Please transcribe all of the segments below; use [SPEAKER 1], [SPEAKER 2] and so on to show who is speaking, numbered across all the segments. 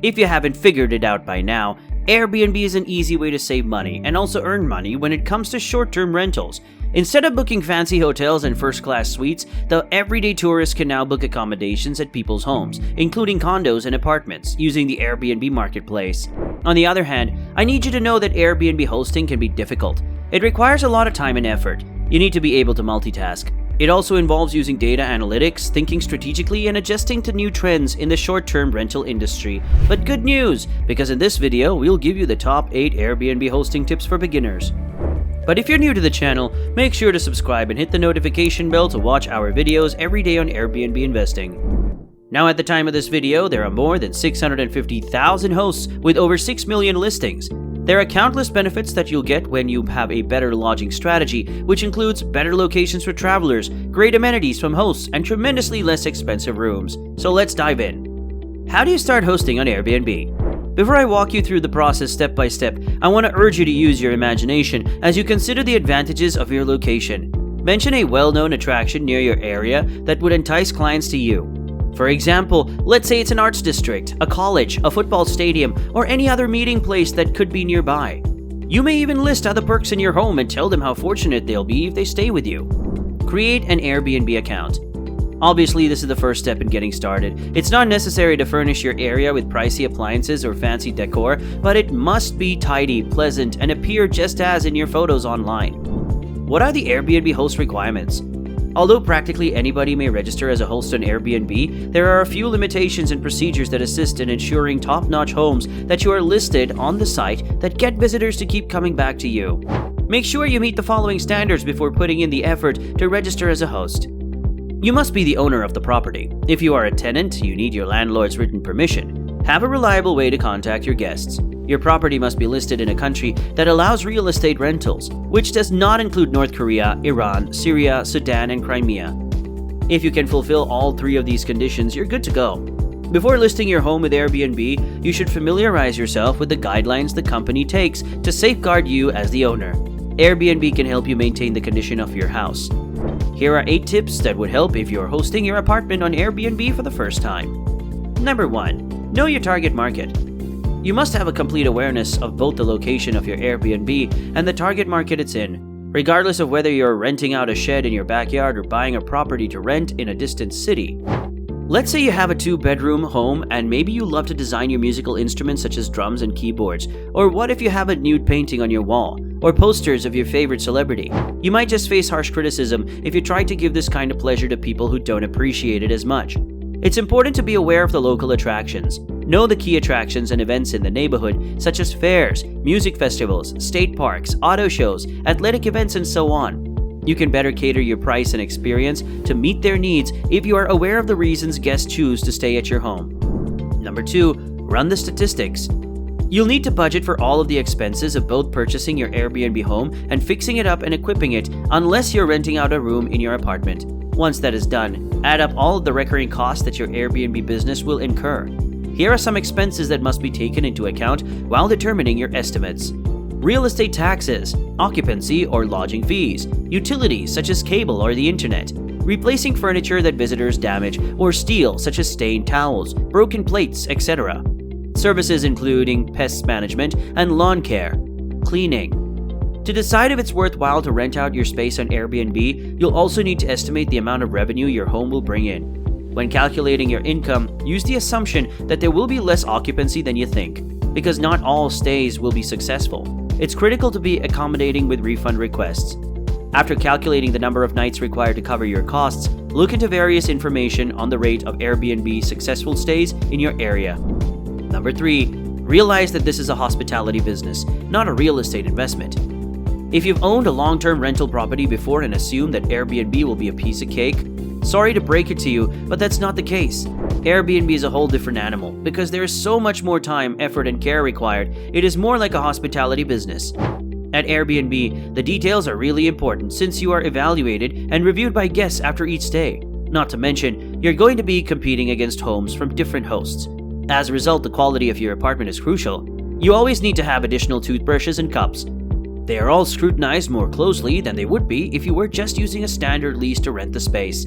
[SPEAKER 1] If you haven't figured it out by now, Airbnb is an easy way to save money and also earn money when it comes to short-term rentals. Instead of booking fancy hotels and first-class suites, the everyday tourist can now book accommodations at people's homes, including condos and apartments, using the Airbnb marketplace. On the other hand, I need you to know that Airbnb hosting can be difficult. It requires a lot of time and effort. You need to be able to multitask. It also involves using data analytics, thinking strategically, and adjusting to new trends in the short-term rental industry. But good news, because in this video, we'll give you the top 8 Airbnb hosting tips for beginners. But if you're new to the channel, make sure to subscribe and hit the notification bell to watch our videos every day on Airbnb investing. Now at the time of this video, there are more than 650,000 hosts with over 6 million listings. There are countless benefits that you'll get when you have a better lodging strategy, which includes better locations for travelers, great amenities from hosts, and tremendously less expensive rooms. So let's dive in. How do you start hosting on Airbnb? Before I walk you through the process step by step, I want to urge you to use your imagination as you consider the advantages of your location. Mention a well-known attraction near your area that would entice clients to you. For example, let's say it's an arts district, a college, a football stadium, or any other meeting place that could be nearby. You may even list other perks in your home and tell them how fortunate they'll be if they stay with you. Create an Airbnb account. Obviously, this is the first step in getting started. It's not necessary to furnish your area with pricey appliances or fancy decor, but it must be tidy, pleasant, and appear just as in your photos online. What are the Airbnb host requirements? Although practically anybody may register as a host on Airbnb, there are a few limitations and procedures that assist in ensuring top-notch homes that you are listed on the site that get visitors to keep coming back to you. Make sure you meet the following standards before putting in the effort to register as a host. You must be the owner of the property. If you are a tenant, you need your landlord's written permission. Have a reliable way to contact your guests. Your property must be listed in a country that allows real estate rentals, which does not include North Korea, Iran, Syria, Sudan, and Crimea. If you can fulfill all 3 of these conditions, you're good to go. Before listing your home with Airbnb, you should familiarize yourself with the guidelines the company takes to safeguard you as the owner. Airbnb can help you maintain the condition of your house. Here are 8 tips that would help if you're hosting your apartment on Airbnb for the first time. Number 1. Know your target market. You must have a complete awareness of both the location of your Airbnb and the target market it's in, regardless of whether you're renting out a shed in your backyard or buying a property to rent in a distant city. Let's say you have a 2-bedroom home and maybe you love to design your musical instruments such as drums and keyboards. Or what if you have a nude painting on your wall? Or posters of your favorite celebrity? You might just face harsh criticism if you try to give this kind of pleasure to people who don't appreciate it as much. It's important to be aware of the local attractions. Know the key attractions and events in the neighborhood, such as fairs, music festivals, state parks, auto shows, athletic events, and so on. You can better cater your price and experience to meet their needs if you are aware of the reasons guests choose to stay at your home. Number 2, run the statistics. You'll need to budget for all of the expenses of both purchasing your Airbnb home and fixing it up and equipping it, unless you're renting out a room in your apartment. Once that is done, add up all of the recurring costs that your Airbnb business will incur. Here are some expenses that must be taken into account while determining your estimates. Real estate taxes, occupancy or lodging fees, utilities such as cable or the internet, replacing furniture that visitors damage or steal such as stained towels, broken plates, etc. Services including pest management and lawn care, cleaning. To decide if it's worthwhile to rent out your space on Airbnb, you'll also need to estimate the amount of revenue your home will bring in. When calculating your income, use the assumption that there will be less occupancy than you think, because not all stays will be successful. It's critical to be accommodating with refund requests. After calculating the number of nights required to cover your costs, look into various information on the rate of Airbnb successful stays in your area. Number 3, realize that this is a hospitality business, not a real estate investment. If you've owned a long-term rental property before and assume that Airbnb will be a piece of cake, sorry to break it to you, but that's not the case. Airbnb is a whole different animal because there is so much more time, effort, and care required. It is more like a hospitality business. At Airbnb, the details are really important since you are evaluated and reviewed by guests after each stay. Not to mention, you're going to be competing against homes from different hosts. As a result, the quality of your apartment is crucial. You always need to have additional toothbrushes and cups. They are all scrutinized more closely than they would be if you were just using a standard lease to rent the space.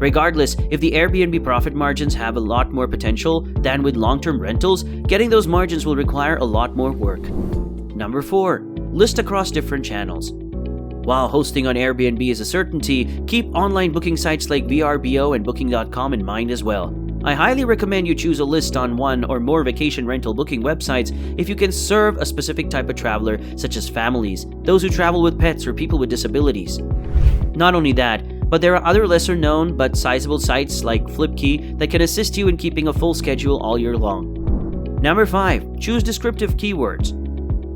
[SPEAKER 1] Regardless, if the Airbnb profit margins have a lot more potential than with long-term rentals, getting those margins will require a lot more work. Number 4. List across different channels. While hosting on Airbnb is a certainty, keep online booking sites like VRBO and Booking.com in mind as well. I highly recommend you choose a list on one or more vacation rental booking websites if you can serve a specific type of traveler, such as families, those who travel with pets, or people with disabilities. Not only that, but there are other lesser known but sizable sites like Flipkey that can assist you in keeping a full schedule all year long. Number 5. Choose descriptive keywords.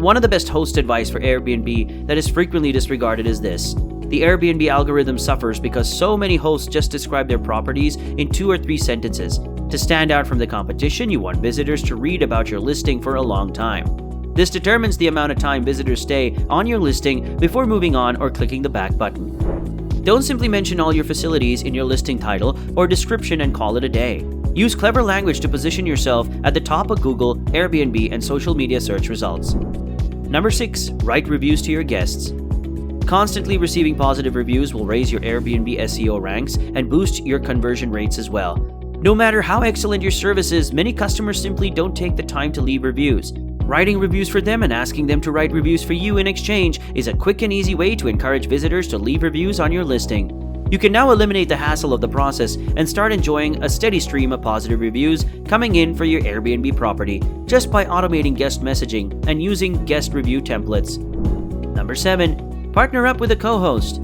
[SPEAKER 1] One of the best host advice for Airbnb that is frequently disregarded is this. The Airbnb algorithm suffers because so many hosts just describe their properties in 2 or 3 sentences. To stand out from the competition, you want visitors to read about your listing for a long time. This determines the amount of time visitors stay on your listing before moving on or clicking the back button. Don't simply mention all your facilities in your listing title or description and call it a day. Use clever language to position yourself at the top of Google, Airbnb, and social media search results. Number 6. Write reviews to your guests. Constantly receiving positive reviews will raise your Airbnb SEO ranks and boost your conversion rates as well. No matter how excellent your service is, many customers simply don't take the time to leave reviews. Writing reviews for them and asking them to write reviews for you in exchange is a quick and easy way to encourage visitors to leave reviews on your listing. You can now eliminate the hassle of the process and start enjoying a steady stream of positive reviews coming in for your Airbnb property just by automating guest messaging and using guest review templates. Number 7. Partner up with a co-host.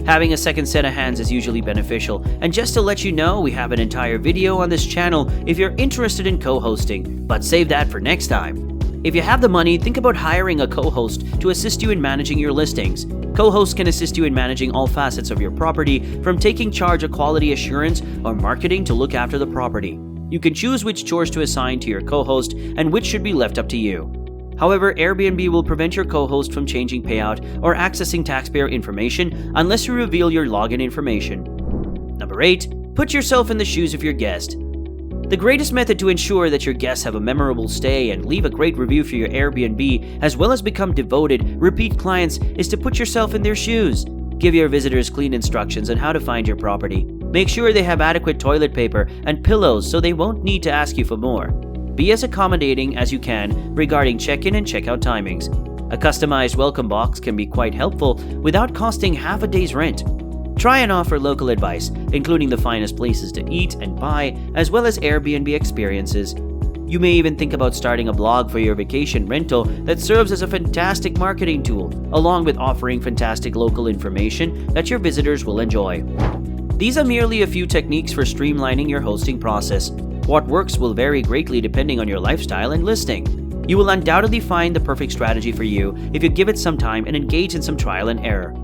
[SPEAKER 1] Having a second set of hands is usually beneficial, and just to let you know, we have an entire video on this channel if you're interested in co-hosting, but save that for next time. If you have the money, think about hiring a co-host to assist you in managing your listings. Co-hosts can assist you in managing all facets of your property, from taking charge of quality assurance or marketing to look after the property. You can choose which chores to assign to your co-host and which should be left up to you. However, Airbnb will prevent your co-host from changing payout or accessing taxpayer information unless you reveal your login information. Number 8. Put yourself in the shoes of your guest. The greatest method to ensure that your guests have a memorable stay and leave a great review for your Airbnb, as well as become devoted, repeat clients, is to put yourself in their shoes. Give your visitors clean instructions on how to find your property. Make sure they have adequate toilet paper and pillows so they won't need to ask you for more. Be as accommodating as you can regarding check-in and check-out timings. A customized welcome box can be quite helpful without costing half a day's rent. Try and offer local advice, including the finest places to eat and buy, as well as Airbnb experiences. You may even think about starting a blog for your vacation rental that serves as a fantastic marketing tool, along with offering fantastic local information that your visitors will enjoy. These are merely a few techniques for streamlining your hosting process. What works will vary greatly depending on your lifestyle and listing. You will undoubtedly find the perfect strategy for you if you give it some time and engage in some trial and error.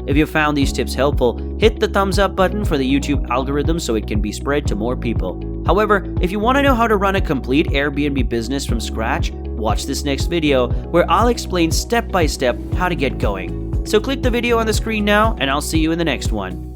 [SPEAKER 1] If you found these tips helpful, hit the thumbs up button for the YouTube algorithm so it can be spread to more people. However, if you want to know how to run a complete Airbnb business from scratch, watch this next video where I'll explain step by step how to get going. So click the video on the screen now, and I'll see you in the next one.